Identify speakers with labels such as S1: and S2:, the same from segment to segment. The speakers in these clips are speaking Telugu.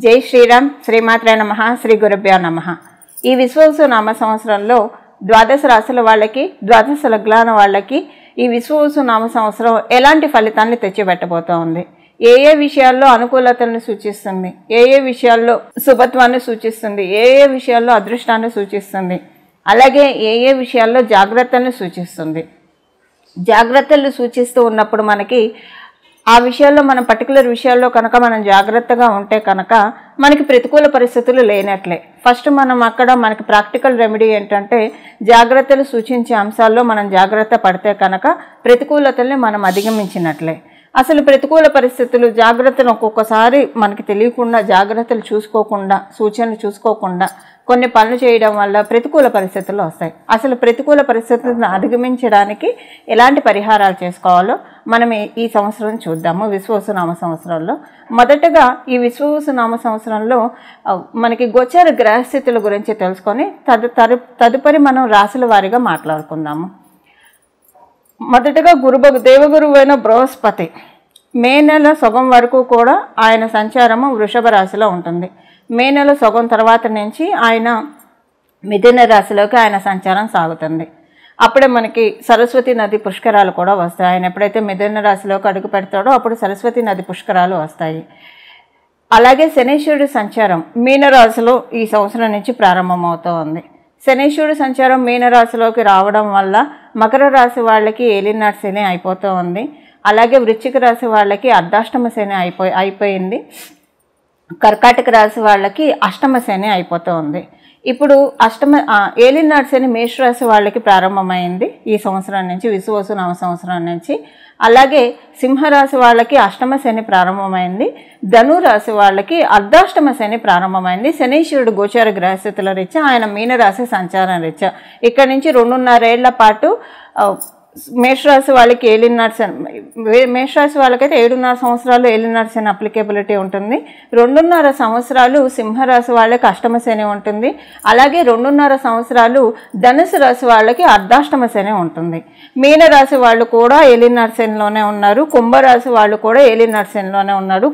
S1: జై శ్రీరామ్. శ్రీమాత్రే నమః. శ్రీ గురుభ్యో నమః. ఈ విశ్వవసు నామ సంవత్సరంలో ద్వాదశ రాశుల వాళ్ళకి, ద్వాదశ లగ్నాల వాళ్ళకి ఈ విశ్వవసు నామ సంవత్సరం ఎలాంటి ఫలితాన్ని తెచ్చిపెట్టబోతోంది, ఏ ఏ విషయాల్లో అనుకూలతలను సూచిస్తుంది, ఏ ఏ విషయాల్లో శుభత్వాన్ని సూచిస్తుంది, ఏ ఏ విషయాల్లో అదృష్టాన్ని సూచిస్తుంది, అలాగే ఏ ఏ విషయాల్లో జాగ్రత్తలను సూచిస్తుంది. జాగ్రత్తలు సూచిస్తూ ఉన్నప్పుడు మనకి ఆ విషయాల్లో మనం పర్టికులర్ విషయాల్లో కనుక మనం జాగ్రత్తగా ఉంటే కనుక మనకి ప్రతికూల పరిస్థితులు లేనట్లే. ఫస్ట్ మనం అక్కడ మనకి ప్రాక్టికల్ రెమెడీ ఏంటంటే జాగ్రత్తలు సూచించే అంశాల్లో మనం జాగ్రత్త పడితే కనుక ప్రతికూలతల్ని మనం అధిగమించినట్లే. అసలు ప్రతికూల పరిస్థితులు జాగ్రత్తలు ఒక్కొక్కసారి మనకి తెలియకుండా, జాగ్రత్తలు చూసుకోకుండా, సూచనలు చూసుకోకుండా కొన్ని పనులు చేయడం వల్ల ప్రతికూల పరిస్థితులు వస్తాయి. అసలు ప్రతికూల పరిస్థితులను అధిగమించడానికి ఎలాంటి పరిహారాలు చేసుకోవాలో మనం ఈ సంవత్సరం చూద్దాము. విశ్వవసు నామ సంవత్సరంలో మొదటగా ఈ విశ్వవసు నామ సంవత్సరంలో మనకి గోచర గ్రహస్థితుల గురించి తెలుసుకొని తదుపరి మనం రాశుల వారీగా మాట్లాడుకుందాము. మొదటగా దేవగురువు అయిన బృహస్పతి మే నెల సగం వరకు కూడా ఆయన సంచారము వృషభ రాశిలో ఉంటుంది. మే నెల సగం తర్వాత నుంచి ఆయన మిథున రాశిలోకి ఆయన సంచారం సాగుతుంది. అప్పుడే మనకి సరస్వతి నది పుష్కరాలు కూడా వస్తాయి. ఆయన ఎప్పుడైతే మిథున రాశిలోకి అడుగు పెడతాడో అప్పుడు సరస్వతి నది పుష్కరాలు వస్తాయి. అలాగే శనీశ్వరుడి సంచారం మీనరాశిలో ఈ సంవత్సరం నుంచి ప్రారంభమవుతూ ఉంది. శనీశ్వరుడి సంచారం మీనరాశిలోకి రావడం వల్ల మకర రాశి వాళ్ళకి ఏలినాటి శని అయిపోతూ ఉంది. అలాగే వృశ్చిక రాశి వాళ్ళకి అర్ధాష్టమ శని అయిపోయింది. కర్కాటక రాశి వాళ్ళకి అష్టమ శని అయిపోతూ ఉంది. ఇప్పుడు ఏలినాటి శని మేషరాశి వాళ్ళకి ప్రారంభమైంది ఈ సంవత్సరం నుంచి, విశ్వవసు నామ సంవత్సరం నుంచి. అలాగే సింహరాశి వాళ్ళకి అష్టమ శని ప్రారంభమైంది. ధనురాశి వాళ్ళకి అర్ధాష్టమ శని ప్రారంభమైంది. శనీశ్వరుడు గోచార గ్రహస్థితుల రీత్యా ఆయన మీనరాశి సంచారం రీత్యా ఇక్కడి నుంచి 2.5 ఏళ్ల పాటు మేషరాశి వాళ్ళకి ఏలినాటి శని, మేషరాశి వాళ్ళకైతే 7.5 సంవత్సరాలు ఏలినాటి శని అప్లికేబిలిటీ ఉంటుంది. 2.5 సంవత్సరాలు సింహరాశి వాళ్ళకి అష్టమ శని ఉంటుంది. అలాగే 2.5 సంవత్సరాలు ధనుసు రాశి వాళ్ళకి అర్ధాష్టమ శని ఉంటుంది. మీనరాశి వాళ్ళు కూడా ఏలినాటి శనిలోనే ఉన్నారు. కుంభరాశి వాళ్ళు కూడా ఏలినాటి శనిలోనే ఉన్నారు.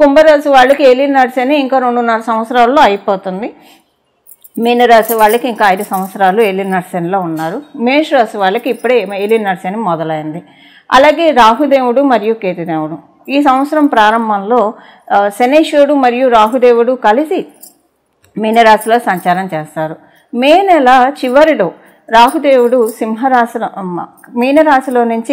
S1: కుంభరాశి వాళ్ళకి ఏలినాటి శని ఇంకా 2.5 సంవత్సరాల్లో అయిపోతుంది. మీనరాశి వాళ్ళకి ఇంకా 5 సంవత్సరాలు ఏలినాటి శనిలో ఉన్నారు. మేషరాశి వాళ్ళకి ఇప్పుడే ఏలినాటి శని మొదలైంది. అలాగే రాహుదేవుడు మరియు కేతుదేవుడు ఈ సంవత్సరం ప్రారంభంలో శనీశ్వరుడు మరియు రాహుదేవుడు కలిసి మీనరాశిలో సంచారం చేస్తారు. మే నెల చివరిలో రాహుదేవుడు సింహరాశిలో మీనరాశిలో నుంచి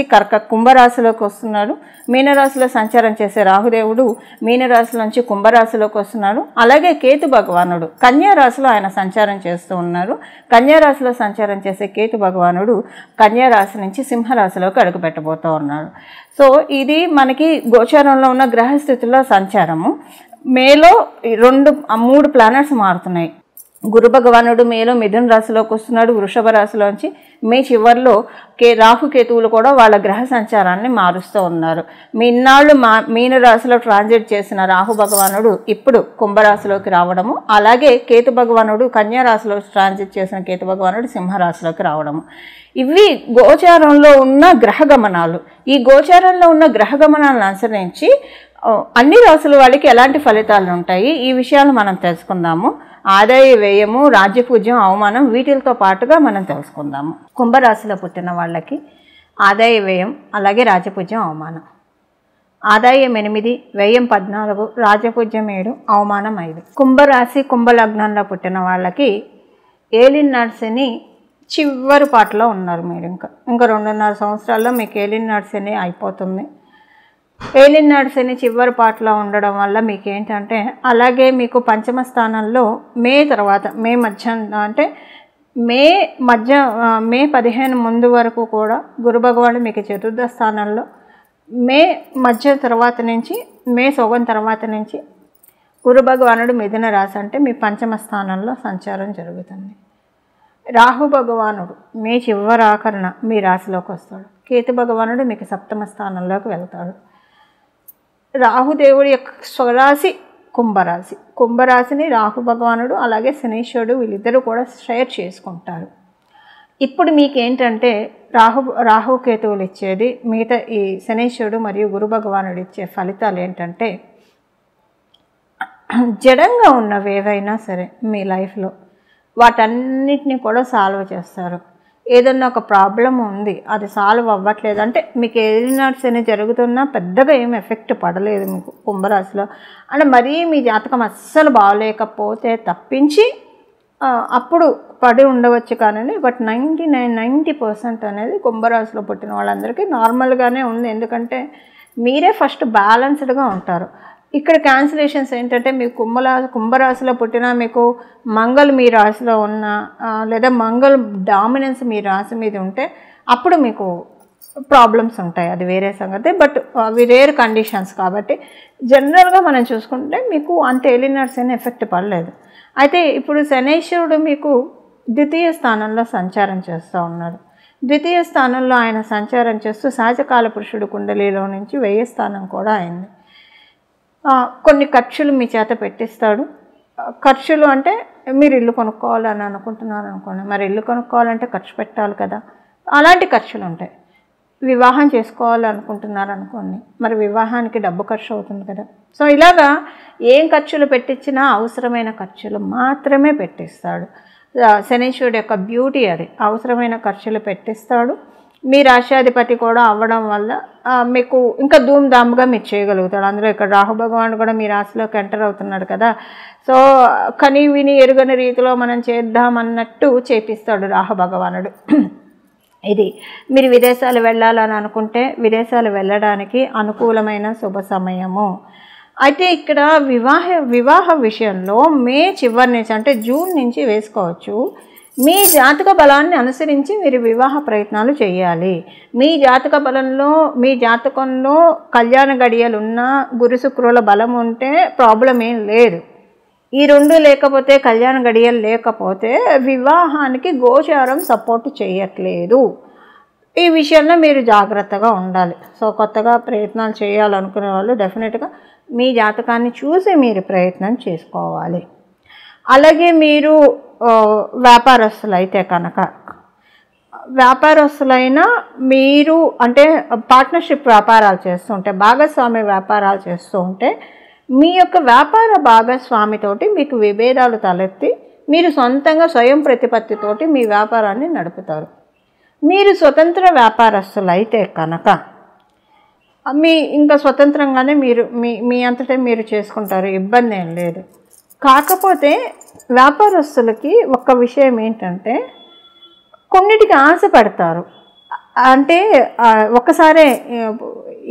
S1: కుంభరాశిలోకి వస్తున్నాడు. మీనరాశిలో సంచారం చేసే రాహుదేవుడు మీనరాశి నుంచి కుంభరాశిలోకి వస్తున్నాడు. అలాగే కేతు భగవానుడు కన్యారాశిలో ఆయన సంచారం చేస్తూ ఉన్నారు. కన్యారాశిలో సంచారం చేసే కేతు భగవానుడు కన్యారాశి నుంచి సింహరాశిలోకి అడుగుపెట్టబోతూ ఉన్నాడు. సో ఇది మనకి గోచారంలో ఉన్న గ్రహస్థితుల్లో సంచారము. మేలో 3 ప్లానెట్స్ మారుతున్నాయి. గురు భగవానుడు మేలో మిథున రాశిలోకి వస్తున్నాడు వృషభ రాశిలోంచి. మే చివరిలో రాహుకేతువులు కూడా వాళ్ళ గ్రహ సంచారాన్ని మారుస్తూ ఉన్నారు. ఇన్నాళ్ళు మీన రాశిలో ట్రాన్సిట్ చేసిన రాహు భగవానుడు ఇప్పుడు కుంభరాశిలోకి రావడము, అలాగే కేతు భగవానుడు కన్యా రాశిలో ట్రాన్సిట్ చేసిన కేతు భగవానుడు సింహరాశిలోకి రావడము. ఇవి గోచారంలో ఉన్న గ్రహ గమనాలు. ఈ గోచారంలో ఉన్న గ్రహ గమనాలను అనుసరించి అన్ని రాశుల వాళ్ళకి ఎలాంటి ఫలితాలు ఉంటాయి ఈ విషయాలు మనం తెలుసుకుందాము. ఆదాయ వ్యయము, రాజ్యపూజ్యం, అవమానం వీటితో పాటుగా మనం తెలుసుకుందాము. కుంభరాశిలో పుట్టిన వాళ్ళకి ఆదాయ వ్యయం, అలాగే రాజ్యపూజ్యం, అవమానం. ఆదాయం 8, వ్యయం 14, రాజ్యపూజ్యం 7, అవమానం 5. కుంభరాశి కుంభలగ్నంలో పుట్టిన వాళ్ళకి ఏలినాటి శని చివరి పాటలో ఉన్నారు. మీరు ఇంకా 2.5 సంవత్సరాల్లో మీకు ఏలినాటి శని అయిపోతుంది. ఏలినాటి శని చివరి పాటలో ఉండడం వల్ల మీకు ఏంటంటే, అలాగే మీకు పంచమ స్థానంలో మే తర్వాత మే 15 ముందు వరకు కూడా గురు భగవానుడు మీకు చతుర్థ స్థానంలో, మే మధ్య తర్వాత నుంచి మే సగం తర్వాత నుంచి గురు భగవానుడు మిథున రాశి అంటే మీ పంచమ స్థానంలో సంచారం జరుగుతుంది. రాహు భగవానుడు మే చివరి ఆఖరణ మీ రాశిలోకి వస్తాడు. కేతు భగవానుడు మీకు సప్తమ స్థానంలోకి వెళ్తాడు. రాహుదేవుడి యొక్క స్వరాశి కుంభరాశిని రాహు భగవానుడు అలాగే శనీశ్వరుడు వీళ్ళిద్దరూ కూడా షేర్ చేసుకుంటారు. ఇప్పుడు మీకేంటంటే రాహుకేతువులు ఇచ్చేది, మిగతా ఈ శనీశ్వరుడు మరియు గురు భగవానుడు ఇచ్చే ఫలితాలు ఏంటంటే జడంగా ఉన్నవి ఏవైనా సరే మీ లైఫ్లో వాటన్నిటిని కూడా సాల్వ్ చేస్తారు. ఏదన్నా ఒక ప్రాబ్లం ఉంది, అది సాల్వ్ అవ్వట్లేదు అంటే మీకు ఏలినాడ్స్ అని జరుగుతున్నా పెద్దగా ఏం ఎఫెక్ట్ పడలేదు మీకు కుంభరాశిలో అంటే మరీ మీ జాతకం అస్సలు బాగలేకపోతే తప్పించి అప్పుడు పడి ఉండవచ్చు. కానీ బట్ 90% అనేది కుంభరాశిలో పుట్టిన వాళ్ళందరికీ నార్మల్గానే ఉంది. ఎందుకంటే మీరే ఫస్ట్ బ్యాలెన్స్డ్గా ఉంటారు. ఇక్కడ క్యాన్సిలేషన్స్ ఏంటంటే మీకు కుంభరాశిలో పుట్టిన మీకు మంగళ్ మీ రాశిలో ఉన్న లేదా మంగళ్ డామినెన్స్ మీ రాశి మీద ఉంటే అప్పుడు మీకు ప్రాబ్లమ్స్ ఉంటాయి, అది వేరే సంగతి. బట్ అవి రేర్ కండిషన్స్ కాబట్టి జనరల్గా మనం చూసుకుంటే మీకు అంత ఏలినాడ్స్ అయినా ఎఫెక్ట్ పడలేదు. అయితే ఇప్పుడు శనైశ్వరుడు మీకు ద్వితీయ స్థానంలో సంచారం చేస్తూ ఉన్నాడు. ద్వితీయ స్థానంలో ఆయన సంచారం చేస్తూ సహజకాల పురుషుడు కుండలిలో నుంచి 1000 స్థానం కూడా అయింది. కొన్ని ఖర్చులు మీ చేత పెట్టిస్తాడు. ఖర్చులు అంటే మీరు ఇల్లు కొనుక్కోవాలని అనుకుంటున్నారు అనుకోండి, మరి ఇల్లు కొనుక్కోవాలంటే ఖర్చు పెట్టాలి కదా, అలాంటి ఖర్చులు ఉంటాయి. వివాహం చేసుకోవాలనుకుంటున్నారు అనుకోండి, మరి వివాహానికి డబ్బు ఖర్చు అవుతుంది కదా. సో ఇలాగా ఏం ఖర్చులు పెట్టించినా అవసరమైన ఖర్చులు మాత్రమే పెట్టిస్తాడు. శనీశ్వరుడు యొక్క బ్యూటీ అది, అవసరమైన ఖర్చులు పెట్టిస్తాడు. మీ రాశ్యాధిపతి కూడా అవ్వడం వల్ల మీకు ఇంకా ధూమ్ధామ్గా మీరు చేయగలుగుతాడు. అందులో ఇక్కడ రాహు భగవానుడు కూడా మీ రాశిలోకి ఎంటర్ అవుతున్నాడు కదా. సో కని విని ఎరుగని రీతిలో మనం చేద్దామన్నట్టు చేపిస్తాడు రాహు భగవానుడు. ఇది మీరు విదేశాలు వెళ్ళాలని అనుకుంటే విదేశాలు వెళ్ళడానికి అనుకూలమైన శుభ సమయము. అయితే ఇక్కడ వివాహ విషయంలో మే చివరి నుంచి అంటే జూన్ నుంచి వేసుకోవచ్చు. మీ జాతక బలాన్ని అనుసరించి మీరు వివాహ ప్రయత్నాలు చేయాలి. మీ జాతక బలంలో మీ జాతకంలో కళ్యాణ గడియలున్న గురు శుక్రుల బలం ఉంటే ప్రాబ్లం ఏం లేదు. ఈ రెండు లేకపోతే కళ్యాణ గడియలు లేకపోతే వివాహానికి గోచారం సపోర్ట్ చేయట్లేదు. ఈ విషయంలో మీరు జాగ్రత్తగా ఉండాలి. సో కొత్తగా ప్రయత్నాలు చేయాలనుకునే వాళ్ళు డెఫినెట్గా మీ జాతకాన్ని చూసి మీరు ప్రయత్నం చేసుకోవాలి. అలాగే మీరు వ్యాపారస్తులైతే కనుక వ్యాపారస్తులైనా మీరు అంటే పార్ట్నర్షిప్ వ్యాపారాలు చేస్తుంటే భాగస్వామి వ్యాపారాలు చేస్తూ ఉంటే మీ యొక్క వ్యాపార భాగస్వామితోటి మీకు విభేదాలు తలెత్తి మీరు సొంతంగా స్వయం ప్రతిపత్తితోటి మీ వ్యాపారాన్ని నడుపుతారు. మీరు స్వతంత్ర వ్యాపారస్తులైతే కనుక ఇంకా స్వతంత్రంగానే మీరు మీ అంతటా మీరు చేసుకుంటారు, ఇబ్బంది ఏం లేదు. కాకపోతే వ్యాపారస్తులకి ఒక్క విషయం ఏంటంటే కొన్నిటికి ఆశ పడతారు. అంటే ఒక్కసారే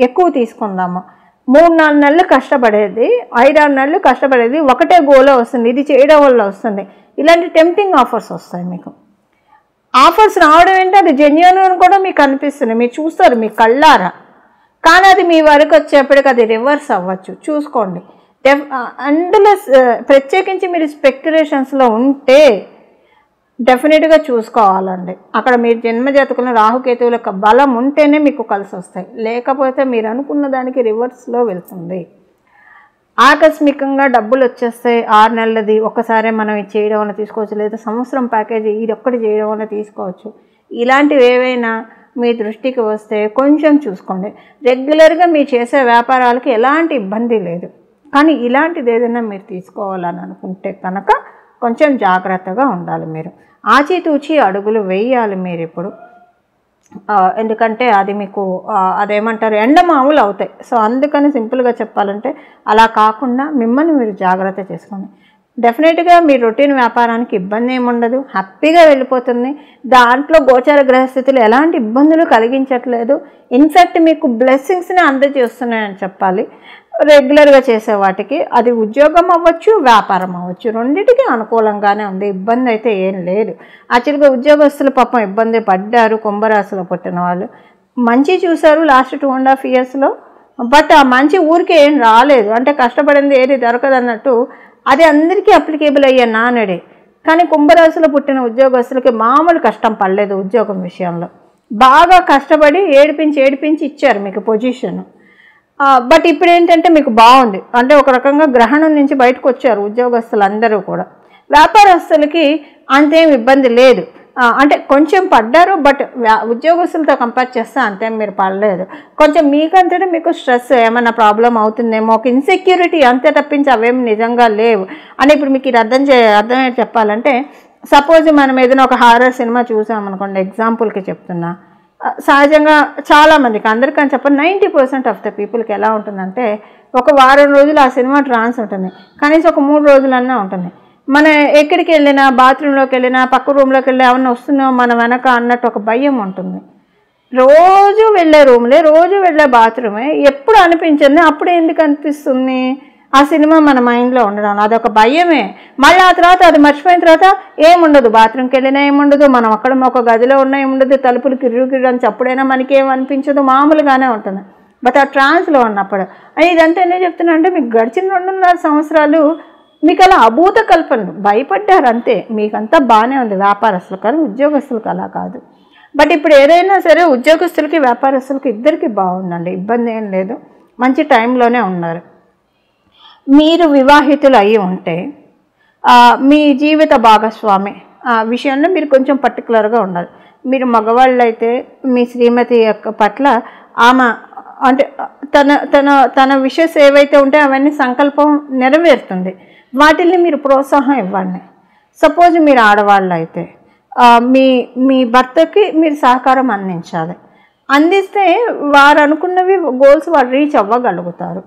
S1: ఎక్కువ తీసుకుందాము, 3-4 నెలలు కష్టపడేది 5-6 నెలలు కష్టపడేది ఒకటే గోలో వస్తుంది, ఇది చేయడం వల్ల వస్తుంది. ఇలాంటి టెంప్టింగ్ ఆఫర్స్ వస్తాయి. మీకు ఆఫర్స్ రావడం ఏంటి, అది జెన్యూన్ అని కూడా మీకు అనిపిస్తుంది, మీరు చూస్తారు మీ కళ్ళారా. కానీ అది మీ వరకు వచ్చేప్పటికి అది రివర్స్ అవ్వచ్చు, చూసుకోండి. అందులో ప్రత్యేకించి మీరు స్పెక్యులేషన్స్లో ఉంటే డెఫినెట్గా చూసుకోవాలండి. అక్కడ మీరు జన్మజాతకంలో రాహుకేతువుల యొక్క బలం ఉంటేనే మీకు కలిసి వస్తాయి, లేకపోతే మీరు అనుకున్న దానికి రివర్స్లో వెళ్తుంది. ఆకస్మికంగా డబ్బులు వచ్చేస్తాయి, 6 నెలలది ఒక్కసారి మనం ఇది చేయడం వల్ల తీసుకోవచ్చు, లేదా సంవత్సరం ప్యాకేజీ ఇది ఒక్కటి చేయడం వల్ల తీసుకోవచ్చు. ఇలాంటివి ఏవైనా మీ దృష్టికి వస్తే కొంచెం చూసుకోండి. రెగ్యులర్గా మీరు చేసే వ్యాపారాలకి ఎలాంటి ఇబ్బంది లేదు, కానీ ఇలాంటిది ఏదైనా మీరు తీసుకోవాలని అనుకుంటే కనుక కొంచెం జాగ్రత్తగా ఉండాలి. మీరు ఆచితూచి అడుగులు వేయాలి మీరు ఇప్పుడు. ఎందుకంటే అది మీకు అదేమంటారు ఎండమాములు అవుతాయి. సో అందుకని సింపుల్గా చెప్పాలంటే అలా కాకుండా మిమ్మల్ని మీరు జాగ్రత్త చేసుకోండి. డెఫినెట్గా మీ రొటీన్ వ్యాపారానికి ఇబ్బంది ఏముండదు, హ్యాపీగా వెళ్ళిపోతుంది. దాంట్లో గోచార గ్రహస్థితులు ఎలాంటి ఇబ్బందులు కలిగించట్లేదు, ఇన్ఫ్యాక్ట్ మీకు బ్లెస్సింగ్స్ని అందజేస్తున్నాయని చెప్పాలి. రెగ్యులర్గా చేసే వాటికి అది ఉద్యోగం అవ్వచ్చు, వ్యాపారం అవ్వచ్చు, రెండింటికి అనుకూలంగానే ఉంది, ఇబ్బంది అయితే ఏం లేదు. యాక్చువల్గా ఉద్యోగస్తులు పాపం ఇబ్బంది పడ్డారు, కుంభరాశిలో పుట్టిన వాళ్ళు మంచి చూశారు లాస్ట్ 2.5 yearsలో. బట్ ఆ మంచి ఊరికే ఏం రాలేదు, అంటే కష్టపడింది ఏది దొరకదన్నట్టు అది అందరికీ అప్లికేబుల్ అయ్యే నానుడే. కానీ కుంభరాశిలో పుట్టిన ఉద్యోగస్తులకి మామూలు కష్టం పడలేదు ఉద్యోగం విషయంలో. బాగా కష్టపడి ఏడిపించి ఇచ్చారు మీకు పొజిషన్. బట్ ఇప్పుడు ఏంటంటే మీకు బాగుంది, అంటే ఒక రకంగా గ్రహణం నుంచి బయటకు వచ్చారు ఉద్యోగస్తులు అందరూ కూడా. వ్యాపారస్తులకి అంతేం ఇబ్బంది లేదు, అంటే కొంచెం పడ్డారు, బట్ ఉద్యోగస్తులతో కంపేర్ చేస్తే అంతే మీరు పడలేదు. కొంచెం మీకంతటే మీకు స్ట్రెస్ ఏమైనా ప్రాబ్లం అవుతుందేమో, ఒక ఇన్సెక్యూరిటీ అంతే తప్పించి అవేమి నిజంగా లేవు అని ఇప్పుడు మీకు ఇది అర్థమయ్యే చెప్పాలంటే, సపోజ్ మనం ఏదైనా ఒక హారర్ సినిమా చూసామనుకోండి, ఎగ్జాంపుల్కి చెప్తున్నా, సహజంగా చాలామందికి, అందరికని చెప్పండి 90% ఆఫ్ ద పీపుల్కి ఎలా ఉంటుందంటే, ఒక వారం రోజులు ఆ సినిమా ట్రాన్స్ ఉంటుంది, కనీసం ఒక 3 రోజులన్నా ఉంటుంది. మనం ఎక్కడికి వెళ్ళినా, బాత్రూంలోకి వెళ్ళినా, పక్క రూమ్లోకి వెళ్ళి ఏమన్నా వస్తున్నామో మన వెనక అన్నట్టు ఒక భయం ఉంటుంది. రోజు వెళ్ళే రూమ్లే, రోజు వెళ్ళే బాత్రూమే, ఎప్పుడు అనిపించింది, అప్పుడు ఎందుకు అనిపిస్తుంది? ఆ సినిమా మన మైండ్లో ఉండడం, అదొక భయమే. మళ్ళీ ఆ తర్వాత అది మర్చిపోయిన తర్వాత ఏముండదు, బాత్రూమ్కి వెళ్ళినా ఏముండదు, మనం అక్కడ ఒక గదిలో ఉన్నా ఏముండదు, తలుపులు కిర్రు అని చప్పుడైనా మనకి ఏమనిపించదు, మామూలుగానే ఉంటుంది. బట్ ఆ ట్రాన్స్లో ఉన్నప్పుడు ఇదంతా ఎందుకు చెప్తున్నా అంటే, మీకు గడిచిన 2.5 సంవత్సరాలు మీకు అలా అభూత కల్పనలు, భయపడ్డారు అంతే. మీకంతా బాగానే ఉంది వ్యాపారస్తులు, కానీ ఉద్యోగస్తులకు అలా కాదు. బట్ ఇప్పుడు ఏదైనా సరే ఉద్యోగస్తులకి వ్యాపారస్తులకి ఇద్దరికి బాగుందండి, ఇబ్బంది ఏం లేదు, మంచి టైంలోనే ఉన్నారు. మీరు వివాహితులు అయి ఉంటే మీ జీవిత భాగస్వామి ఆ విషయంలో మీరు కొంచెం పర్టికులర్గా ఉండాలి. మీరు మగవాళ్ళు అయితే మీ శ్రీమతి యొక్క పట్ల ఆమె అంటే తన తన తన విషెస్ ఏవైతే ఉంటే అవన్నీ సంకల్పం నెరవేరుతుంది, వాటిల్ని మీరు ప్రోత్సాహం ఇవ్వండి. సపోజ్ మీరు ఆడవాళ్ళు అయితే మీ మీ భర్తకి మీరు సహకారం అందించాలి. అందిస్తే వారు అనుకున్నవి గోల్స్ వారు రీచ్ అవ్వగలుగుతారు.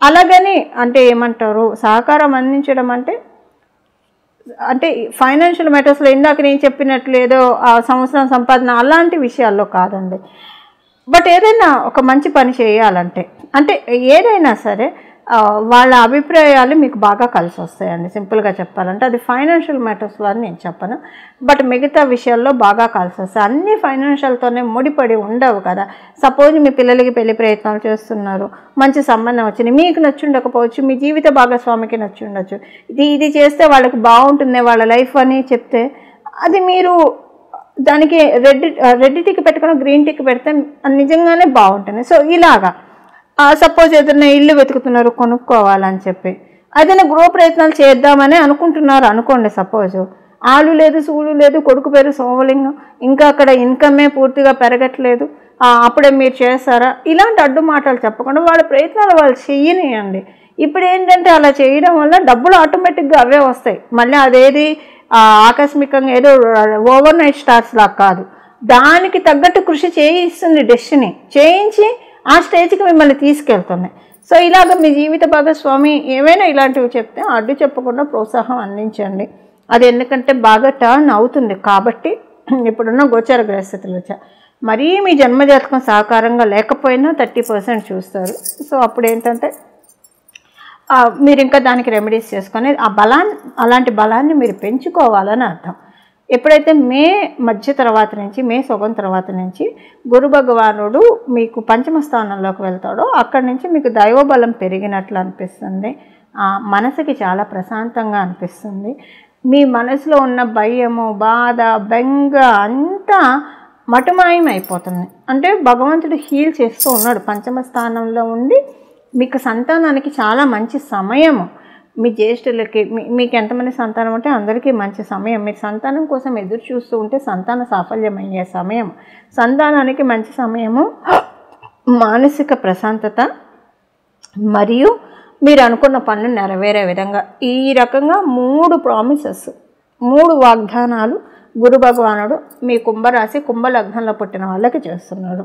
S1: అలాగని అంటే ఏమంటారు, సహకారం అందించడం అంటే ఫైనాన్షియల్ మ్యాటర్స్లో ఇందాక నేను చెప్పినట్లు ఏదో సంవత్సరం సంపాదన అలాంటి విషయాల్లో కాదండి. బట్ ఏదైనా ఒక మంచి పని చేయాలంటే, అంటే ఏదైనా సరే వాళ్ళ అభిప్రాయాలు మీకు బాగా కలిసి వస్తాయండి. సింపుల్గా చెప్పాలంటే అది ఫైనాన్షియల్ మ్యాటర్స్లో అని నేను చెప్పను, బట్ మిగతా విషయాల్లో బాగా కలిసి వస్తాయి. అన్నీ ఫైనాన్షియల్తోనే ముడిపడి ఉండవు కదా. సపోజ్ మీ పిల్లలకి పెళ్లి ప్రయత్నాలు చేస్తున్నారు, మంచి సంబంధం వచ్చింది, మీకు నచ్చి ఉండకపోవచ్చు, మీ జీవిత భాగస్వామికి నచ్చి ఉండొచ్చు, ఇది చేస్తే వాళ్ళకి బాగుంటుంది వాళ్ళ లైఫ్ అని చెప్తే, అది మీరు దానికి రెడ్ టిక్ పెట్టుకుని గ్రీన్ టిక్ పెడితే నిజంగానే బాగుంటుంది. సో ఇలాగా సపోజ్ ఏదైనా ఇల్లు వెతుకుతున్నారు కొనుక్కోవాలని చెప్పి, ఏదైనా గృహ ప్రయత్నాలు చేద్దామని అనుకుంటున్నారు అనుకోండి. సపోజ్ ఆలు లేదు, సూలు లేదు, కొడుకు పేరు సోమలింగం, ఇంకా అక్కడ ఇన్కమే పూర్తిగా పెరగట్లేదు, అప్పుడే మీరు చేస్తారా? ఇలాంటి అడ్డు మాటలు చెప్పకుండా వాళ్ళ ప్రయత్నాలు వాళ్ళు చెయ్యనియండి. ఇప్పుడు ఏంటంటే అలా చేయడం వల్ల డబ్బులు ఆటోమేటిక్గా అవే వస్తాయి. మళ్ళీ అదేది ఆకస్మికంగా ఏదో ఓవర్ నైట్ స్టార్స్ లాగా కాదు, దానికి తగ్గట్టు కృషి చేయిస్తుంది డెస్టినీ, చేయించి ఆ స్టేజ్కి మిమ్మల్ని తీసుకెళ్తుంది. సో ఇలాగ మీ జీవిత భాగస్వామి ఏమైనా ఇలాంటివి చెప్తే అడ్డు చెప్పకుండా ప్రోత్సాహం అందించండి. అది ఎందుకంటే బాగా టర్న్ అవుతుంది కాబట్టి. ఇప్పుడున్న గోచార గ్రహస్థితులు వచ్చా మరీ మీ జన్మజాతకం సహకారంగా లేకపోయినా 30% చూస్తారు. సో అప్పుడు ఏంటంటే మీరు ఇంకా దానికి రెమెడీస్ చేసుకొని అలాంటి బలాన్ని మీరు పెంచుకోవాలని అర్థం. ఎప్పుడైతే మే మధ్య తర్వాత నుంచి, మే సగం తర్వాత నుంచి గురు భగవానుడు మీకు పంచమ స్థానంలోకి వెళ్తాడో అక్కడి నుంచి మీకు దైవబలం పెరిగినట్లు అనిపిస్తుంది. మనసుకి చాలా ప్రశాంతంగా అనిపిస్తుంది. మీ మనసులో ఉన్న భయము, బాధ, బెంగ అంతా మటుమాయం అయిపోతుంది. అంటే భగవంతుడు హీల్ చేస్తూ ఉన్నాడు పంచమ స్థానంలో ఉండి. మీకు సంతానానికి చాలా మంచి సమయము. మీ జ్యేష్ఠులకి మీకు ఎంతమంది సంతానం ఉంటే అందరికీ మంచి సమయం. మీరు సంతానం కోసం ఎదురు చూస్తూ ఉంటే సంతాన సాఫల్యమయ్యే సమయం, సంతానానికి మంచి సమయము, మానసిక ప్రశాంతత మరియు మీరు అనుకున్న పనులు నెరవేరే విధంగా ఈ రకంగా 3 ప్రామిసెస్, 3 వాగ్దానాలు గురు భగవానుడు మీ కుంభరాశి కుంభలగ్నంలో పుట్టిన వాళ్ళకి చేస్తున్నాడు.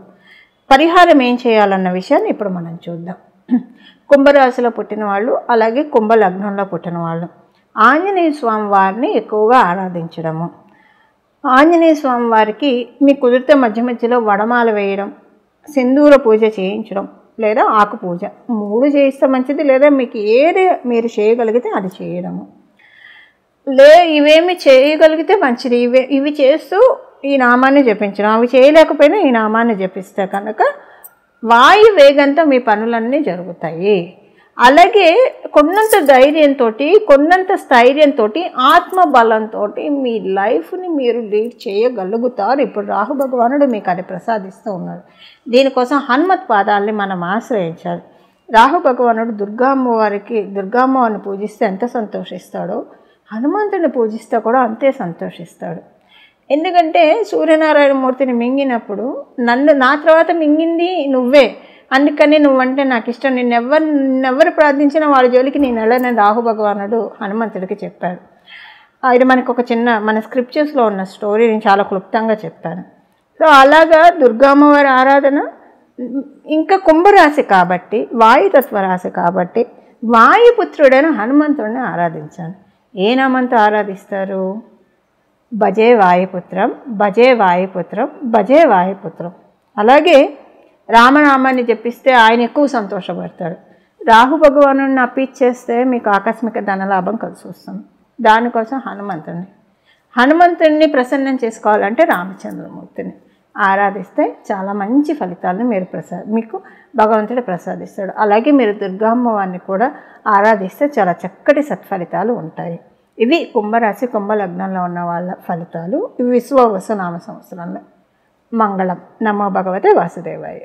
S1: పరిహారం ఏం చేయాలన్న విషయాన్ని ఇప్పుడు మనం చూద్దాం. కుంభరాశిలో పుట్టిన వాళ్ళు, అలాగే కుంభలగ్నంలో పుట్టిన వాళ్ళు ఆంజనేయ స్వామి వారిని ఎక్కువగా ఆరాధించడము. ఆంజనేయ స్వామి వారికి మీకు కుదిరితే మధ్య మధ్యలో వడమాల వేయడం, సింధూర పూజ చేయించడం, లేదా ఆకు పూజ 3 చేయిస్తే మంచిది. లేదా మీకు ఏది మీరు చేయగలిగితే అది చేయడము. ఇవేమి చేయగలిగితే మంచిది. ఇవి చేస్తూ ఈ నామాన్ని జపించడం, అవి చేయలేకపోయినా ఈ నామాన్ని జపిస్తే కనుక వాయు వేగంతో మీ పనులన్నీ జరుగుతాయి. అలాగే కొన్నంత ధైర్యంతో, కొన్నంత స్థైర్యంతో, ఆత్మబలంతో మీ లైఫ్ని మీరు లీడ్ చేయగలుగుతారు. ఇప్పుడు రాహు భగవానుడు మీకు అది ప్రసాదిస్తూ ఉన్నాడు. దీనికోసం హనుమత్ పాదాలని మనం ఆశ్రయించాలి. రాహు భగవానుడు దుర్గామ్మవారిని పూజిస్తే ఎంత సంతోషిస్తాడో, హనుమంతుడిని పూజిస్తే కూడా అంతే సంతోషిస్తాడు. ఎందుకంటే సూర్యనారాయణమూర్తిని మింగినప్పుడు నా తర్వాత మింగింది నువ్వే, అందుకని నువ్వంటే నాకు ఇష్టం, నిన్నెవ్వరు ప్రార్థించినా వాళ్ళ జోలికి నేను వెళ్ళనని రాహు భగవానుడు హనుమంతుడికి చెప్పాడు. ఇది మనకు ఒక చిన్న మన స్క్రిప్చర్స్లో ఉన్న స్టోరీ నేను చాలా క్లుప్తంగా చెప్పాను. సో అలాగా దుర్గామ్మవారి ఆరాధన. ఇంకా కుంభరాశి కాబట్టి, వాయుతత్వ రాశి కాబట్టి వాయుపుత్రుడైన హనుమంతుడిని ఆరాధించాను. ఏ నామంతో ఆరాధిస్తారు? భజే వాయుపుత్రం, భజే వాయుపుత్రం, భజే వాయుపుత్రం. అలాగే రామనామాన్ని జపిస్తే ఆయన ఎక్కువ సంతోషపడతాడు. రాహు భగవానుడిని అప్పిచ్చేస్తే మీకు ఆకస్మిక ధనలాభం కలిసి వస్తుంది. దానికోసం హనుమంతుడిని ప్రసన్నం చేసుకోవాలంటే రామచంద్రమూర్తిని ఆరాధిస్తే చాలా మంచి ఫలితాలను మీకు భగవంతుడు ప్రసాదిస్తాడు. అలాగే మీరు దుర్గామ్మవారిని కూడా ఆరాధిస్తే చాలా చక్కటి సత్ఫలితాలు ఉంటాయి. ఇవి కుంభరాశి కుంభలగ్నంలో ఉన్న వాళ్ళ ఫలితాలు. ఇవి విశ్వవసు నామ సంవత్సరంలో. మంగళం. నమో భగవతే వాసుదేవాయ.